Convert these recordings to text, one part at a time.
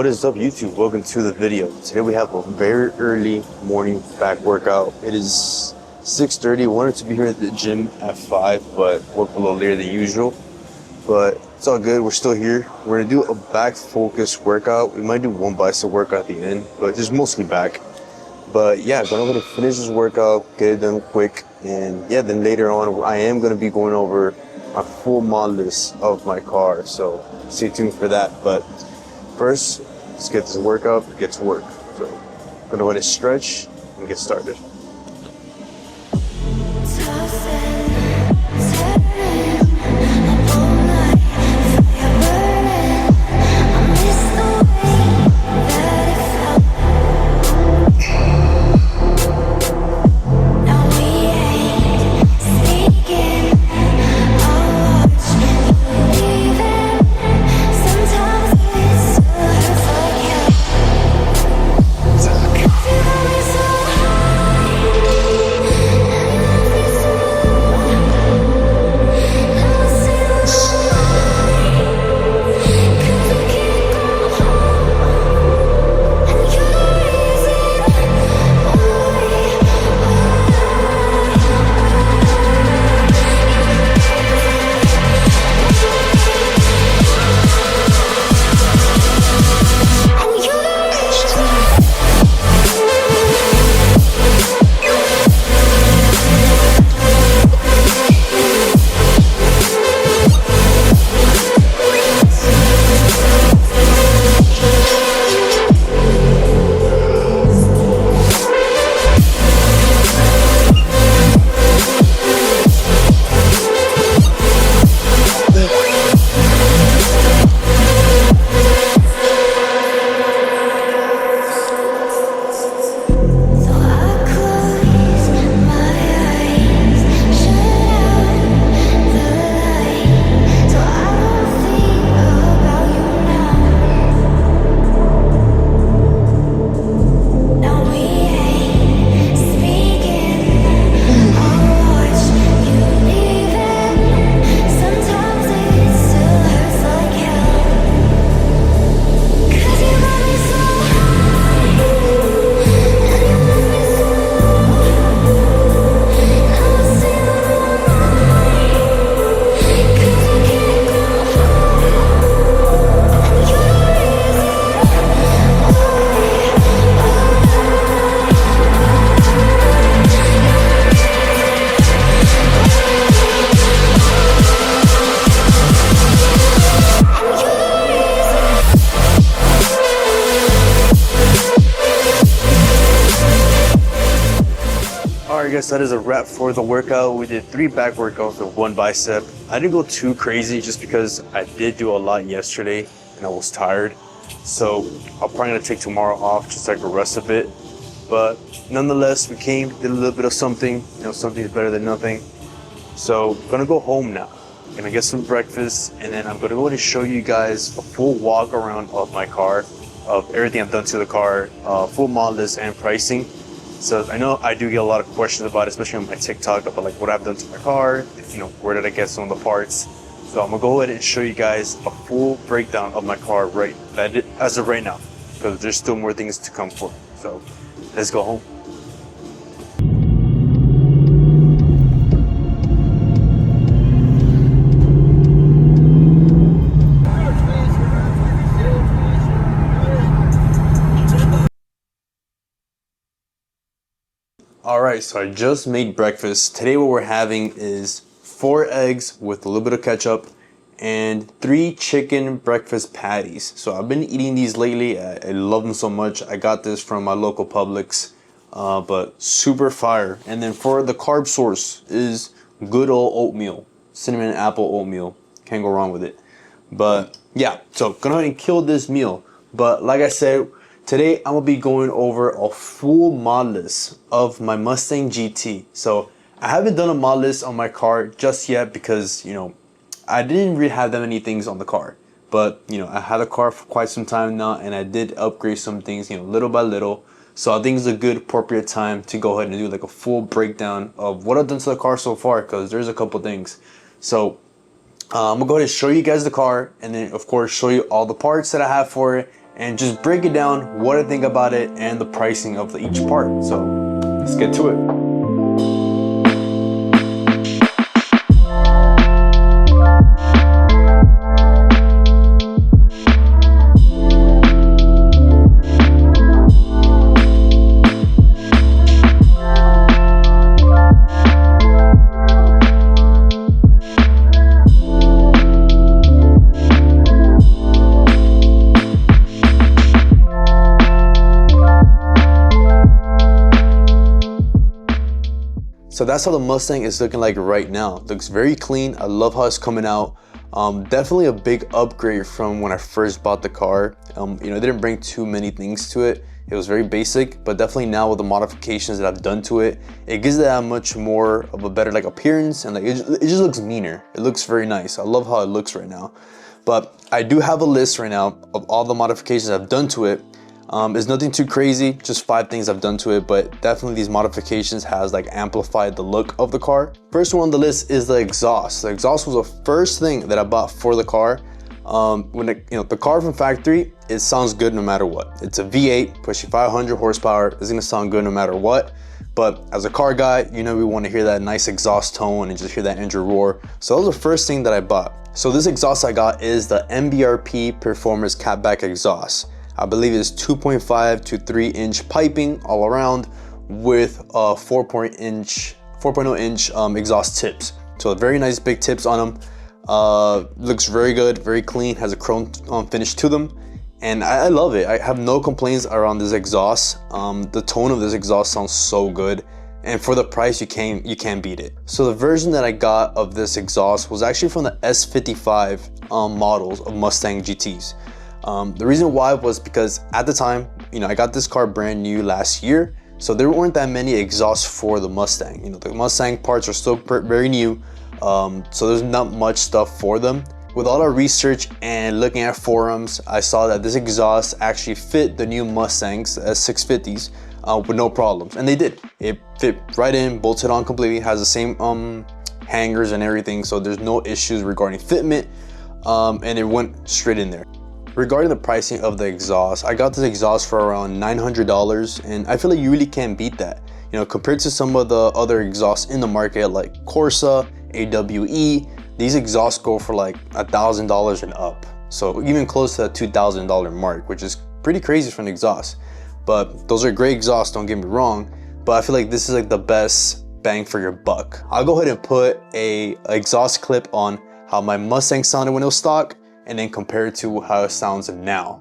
What is up, YouTube? Welcome to the video. Today we have a very early morning back workout. It is 6:30. Wanted to be here at the gym at 5, but woke up a little later than usual. But it's all good. We're still here. We're gonna do a back focused workout. We might do one bicep workout at the end, but just mostly back. But yeah, gonna finish this workout, get it done quick, and yeah, then later on I am gonna be going over my full mod list of my car. So stay tuned for that. But first, let's get this workout, get to work. So I'm gonna go ahead and stretch and get started. Alright guys, that is a wrap for the workout. We did 3 back workouts with 1 bicep. I didn't go too crazy just because I did do a lot yesterday and I was tired. So I'm probably gonna take tomorrow off just so I can rest a bit. But nonetheless, we came, did a little bit of something. You know, something is better than nothing. So I'm gonna go home now. I'm gonna get some breakfast, and then I'm gonna go ahead and show you guys a full walk around of my car, of everything I've done to the car, full mod list and pricing. So I know I do get a lot of questions about it, especially on my TikTok, about like what I've done to my car, you know, where did I get some of the parts. So I'm gonna go ahead and show you guys a full breakdown of my car as of right now, because there's still more things to come for. So let's go home. Alright, so I just made breakfast. Today what we're having is 4 eggs with a little bit of ketchup and 3 chicken breakfast patties. So I've been eating these lately. I love them so much. I got this from my local Publix, but super fire. And then for the carb source is good old oatmeal, cinnamon apple oatmeal. Can't go wrong with it. But yeah, so gonna go ahead and kill this meal. But like I said, today I'm gonna be going over a full mod list of my Mustang GT. So I haven't done a mod list on my car just yet because, you know, I didn't really have that many things on the car. But, you know, I had a car for quite some time now, and I did upgrade some things, you know, little by little. So I think it's a good appropriate time to go ahead and do like a full breakdown of what I've done to the car so far, because there's a couple things. So I'm gonna go ahead and show you guys the car, and then of course show you all the parts that I have for it, and just break it down, what I think about it, and the pricing of each part. So let's get to it. So that's how the Mustang is looking like right now. It looks very clean. I love how it's coming out. Definitely a big upgrade from when I first bought the car. It didn't bring too many things to it. It was very basic, but definitely now with the modifications that I've done to it, it gives it that much more of a better appearance, and it just looks meaner. It looks very nice. I love how it looks right now. But I do have a list right now of all the modifications I've done to it. It's nothing too crazy, just 5 things I've done to it, but definitely these modifications has amplified the look of the car. First one on the list is the exhaust. The exhaust was the first thing that I bought for the car. When the car from factory, it sounds good no matter what. It's a V8 pushing 500 horsepower. It's gonna sound good no matter what. But as a car guy, we want to hear that nice exhaust tone and just hear that engine roar. So that was the first thing that I bought. So this exhaust I got is the MBRP Performance Catback exhaust. I believe it's 2.5 to 3 inch piping all around with 4.0 inch exhaust tips. So very nice big tips on them. Looks very good, very clean, has a chrome finish to them. And I love it. I have no complaints around this exhaust. The tone of this exhaust sounds so good. And for the price, you can't beat it. So the version that I got of this exhaust was actually from the S55 models of Mustang GTs. The reason why was because at the time, I got this car brand new last year, so there weren't that many exhausts for the Mustang. The Mustang parts are still very new, so there's not much stuff for them. With all our research and looking at forums, I saw that this exhaust actually fit the new Mustangs S650s with no problems, and they did. It fit right in, bolted on completely, has the same hangers and everything, so there's no issues regarding fitment, and it went straight in there. Regarding the pricing of the exhaust, I got this exhaust for around $900, and I feel like you really can't beat that. Compared to some of the other exhausts in the market like Corsa, AWE, these exhausts go for $1,000 and up. So even close to the $2,000 mark, which is pretty crazy for an exhaust. But those are great exhausts, don't get me wrong, but I feel like this is the best bang for your buck. I'll go ahead and put a exhaust clip on how my Mustang sounded when it was stock, and then compare it to how it sounds now.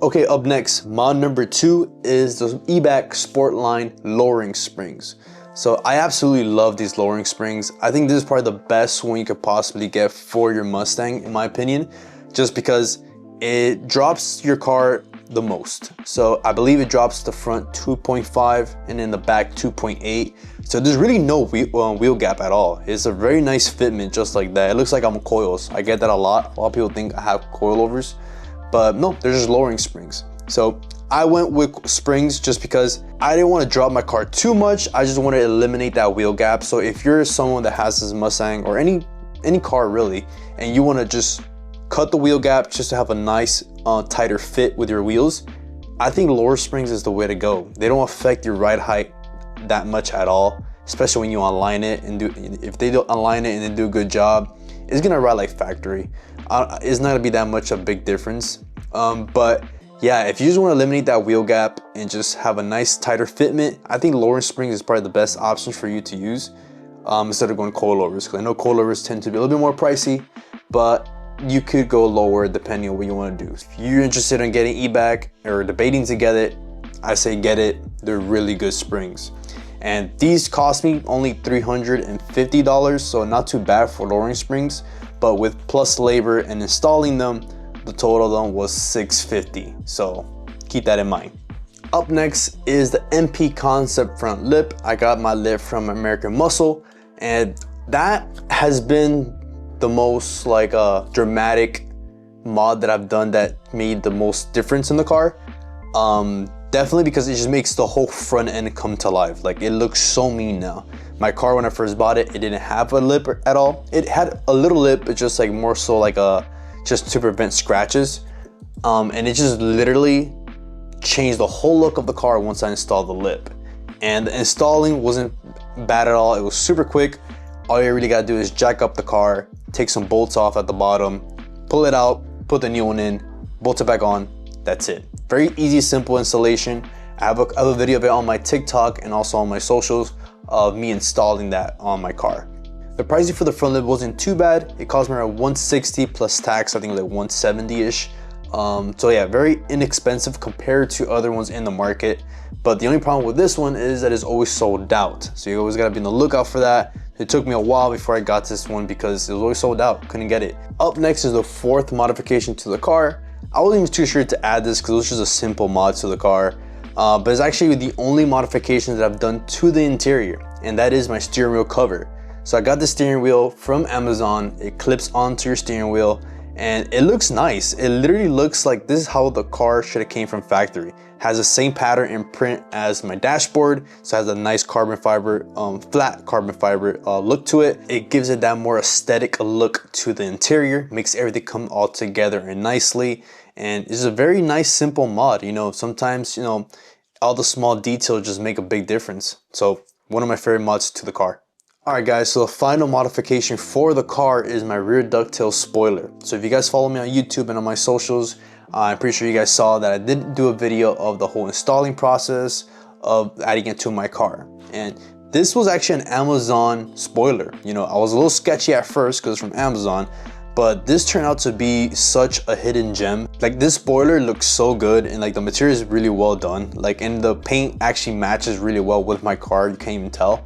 Okay, up next, mod number 2 is the eBack Sportline lowering springs. So I absolutely love these lowering springs. I think this is probably the best one you could possibly get for your Mustang, in my opinion, just because it drops your car the most. So I believe it drops the front 2.5 and then the back 2.8. So there's really no wheel gap at all. It's a very nice fitment just like that. It looks like I'm coils. I get that a lot. A lot of people think I have coilovers. But no, they're just lowering springs. So I went with springs just because I didn't want to drop my car too much. I just want to eliminate that wheel gap. So if you're someone that has this Mustang or any car really, and you want to just cut the wheel gap just to have a nice tighter fit with your wheels, I think lower springs is the way to go. They don't affect your ride height that much at all, especially when you align it and if they don't align it and then do a good job, it's gonna ride like factory. It's not gonna be that much a big difference. But yeah, if you just want to eliminate that wheel gap and just have a nice tighter fitment, I think lowering springs is probably the best option for you to use instead of going coilovers, because I know coilovers tend to be a little bit more pricey, but you could go lower depending on what you want to do. If you're interested in getting eBack or debating to get it, I say get it. They're really good springs. And these cost me only $350, so not too bad for lowering springs, but with plus labor and installing them, the total of them was $650. So keep that in mind. Up next is the MP Concept front lip. I got my lip from American Muscle, and that has been the most like dramatic mod that I've done that made the most difference in the car. Definitely because it just makes the whole front end come to life. Like, it looks so mean now. My car, when I first bought it, it didn't have a lip at all. It had a little lip, but just like more so like just to prevent scratches. And it just literally changed the whole look of the car once I installed the lip. And the installing wasn't bad at all. It was super quick. All you really gotta do is jack up the car, take some bolts off at the bottom, pull it out, put the new one in, bolt it back on. That's it. Very easy, simple installation. I have a video of it on my TikTok and also on my socials of me installing that on my car. The pricing for the front lip wasn't too bad. It cost me around $160 plus tax. I think it was like $170-ish. So yeah, very inexpensive compared to other ones in the market. But the only problem with this one is that it's always sold out. So you always gotta be on the lookout for that. It took me a while before I got this one because it was always sold out, couldn't get it. Up next is the fourth modification to the car. I wasn't even too sure to add this because it was just a simple mod to the car. But it's actually the only modification that I've done to the interior, and that is my steering wheel cover. So I got the steering wheel from Amazon. It clips onto your steering wheel and it looks nice. It literally looks like this is how the car should have came from factory. Has the same pattern and print as my dashboard, so it has a nice carbon fiber, flat carbon fiber look to it. It gives it that more aesthetic look to the interior, makes everything come all together and nicely. And it's a very nice, simple mod. You know, sometimes, you know, all the small details just make a big difference. So one of my favorite mods to the car. Alright guys, so the final modification for the car is my rear ducktail spoiler. So if you guys follow me on YouTube and on my socials, I'm pretty sure you guys saw that I did do a video of the whole installing process of adding it to my car. And this was actually an Amazon spoiler. You know, I was a little sketchy at first because it's from Amazon, but this turned out to be such a hidden gem. Like, this spoiler looks so good and like the material is really well done. Like, and the paint actually matches really well with my car, you can't even tell.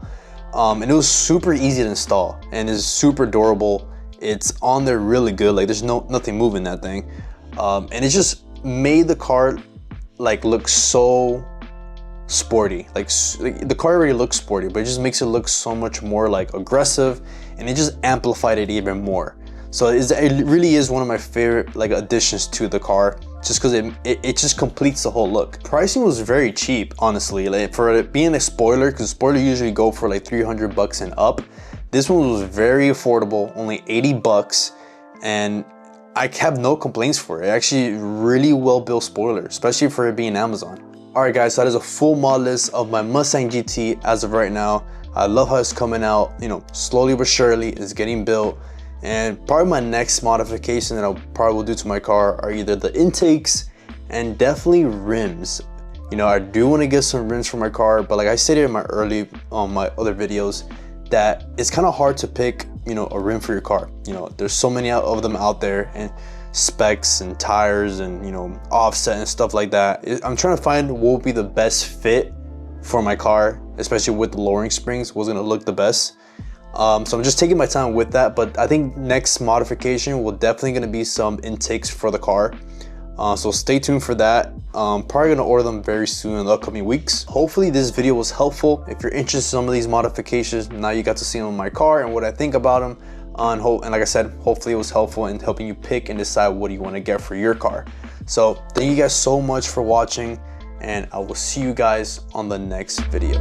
And it was super easy to install and is super durable. It's on there really good. Like, there's nothing moving that thing. And it just made the car like look so sporty. Like the car already looks sporty, but it just makes it look so much more like aggressive, and it just amplified it even more. So it really is one of my favorite like additions to the car, just because it just completes the whole look. Pricing was very cheap, honestly, like for it being a spoiler, because spoilers usually go for like $300 and up. This one was very affordable, only $80, and I have no complaints for it. Actually, really well built spoiler, especially for it being Amazon. Alright guys, so that is a full mod list of my Mustang GT as of right now. I love how it's coming out, you know, slowly but surely it's getting built. And probably my next modification that I'll probably will do to my car are either the intakes and definitely rims. You know, I do want to get some rims for my car, but like I stated in my my other videos, that it's kind of hard to pick, you know, a rim for your car. You know, there's so many of them out there, and specs and tires and, you know, offset and stuff like that. I'm trying to find what will be the best fit for my car, especially with the lowering springs, what's gonna look the best. So I'm just taking my time with that, but I think next modification will definitely gonna be some intakes for the car. So stay tuned for that. Probably gonna order them very soon in the upcoming weeks. Hopefully this video was helpful. If you're interested in some of these modifications, now you got to see them on my car and what I think about them. And like I said, hopefully it was helpful in helping you pick and decide what you want to get for your car. So thank you guys so much for watching, and I will see you guys on the next video.